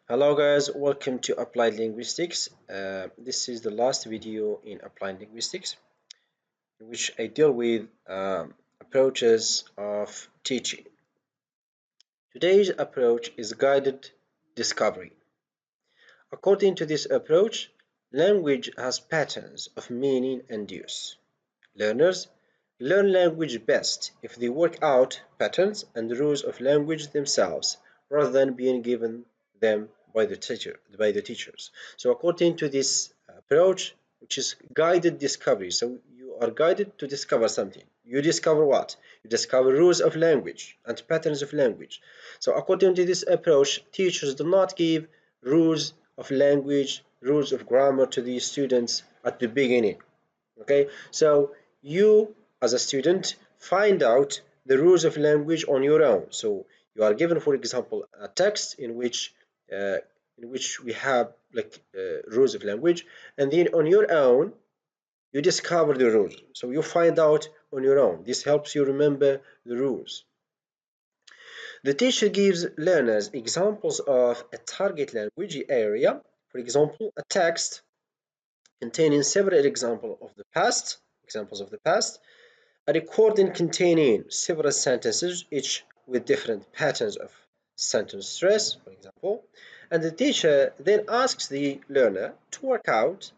Hello guys, welcome to Applied Linguistics. This is the last video in Applied Linguistics in which I deal with approaches of teaching. Today's approach is guided discovery. According to this approach, language has patterns of meaning and use. Learners learn language best if they work out patterns and rules of language themselves rather than being given them by the teachers. So according to this approach, which is guided discovery, so you are guided to discover something. You discover what? You discover rules of language and patterns of language. So according to this approach, teachers do not give rules of language, rules of grammar to the students at the beginning. Okay, so you as a student find out the rules of language on your own. So you are given, for example, a text uh, in which we have like rules of language, and then on your own you discover the rules. So you find out on your own. This helps you remember the rules. The teacher gives learners examples of a target language area, for example, a text containing several examples of the past, a recording containing several sentences, each with different patterns of sentence stress, for example, and the teacher then asks the learner to work out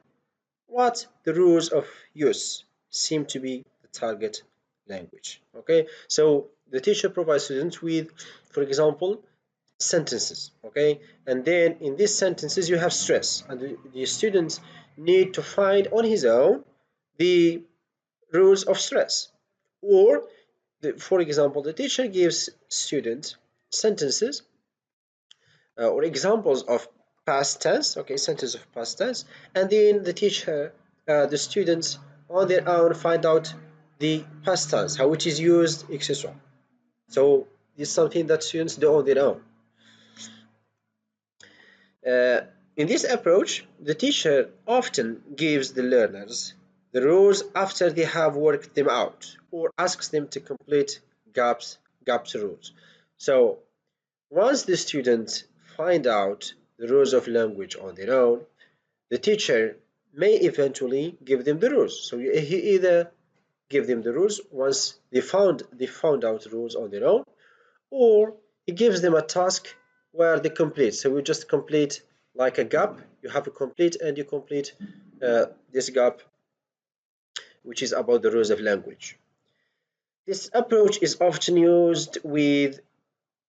what the rules of use seem to be the target language. Okay, so the teacher provides students with, for example, sentences. Okay, and then in these sentences you have stress, and the students need to find on his own the rules of stress. Or, for example, the teacher gives students sentences or examples of past tense, okay, sentences of past tense, and then the students on their own find out the past tense, how it is used, etc. So this is something that students do on their own. Uh, in this approach, the teacher often gives the learners the rules after they have worked them out or asks them to complete gaps rules. So once the students find out the rules of language on their own, the teacher may eventually give them the rules. So he either give them the rules once they found out the rules on their own, or he gives them a task where they complete. So we just complete like a gap. You have to complete, and you complete this gap, which is about the rules of language. This approach is often used with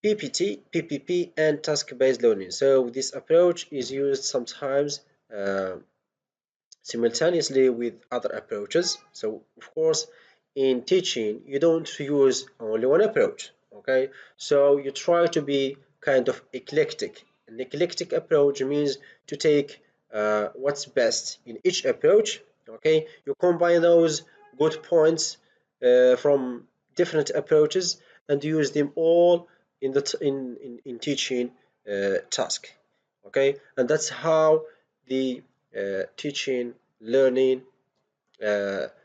PPT, PPP, and task-based learning. So this approach is used sometimes simultaneously with other approaches. So of course, in teaching, you don't use only one approach. Okay, so you try to be kind of eclectic. An eclectic approach means to take what's best in each approach. Okay, you combine those good points from different approaches and use them all in the in teaching task. Okay, and that's how the teaching learning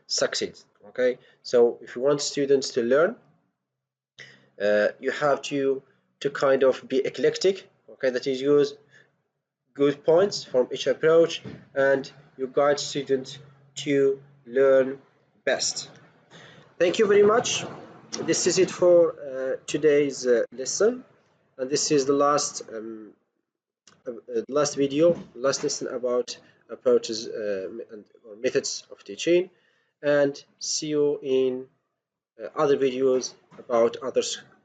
succeeds. Okay, so if you want students to learn, you have to kind of be eclectic. Okay, that is, use good points from each approach, and you guide students to learn best. Thank you very much. This is it for today's lesson, and this is the last video, last lesson about approaches or methods of teaching, and see you in other videos about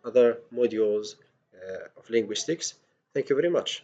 other modules of linguistics. Thank you very much.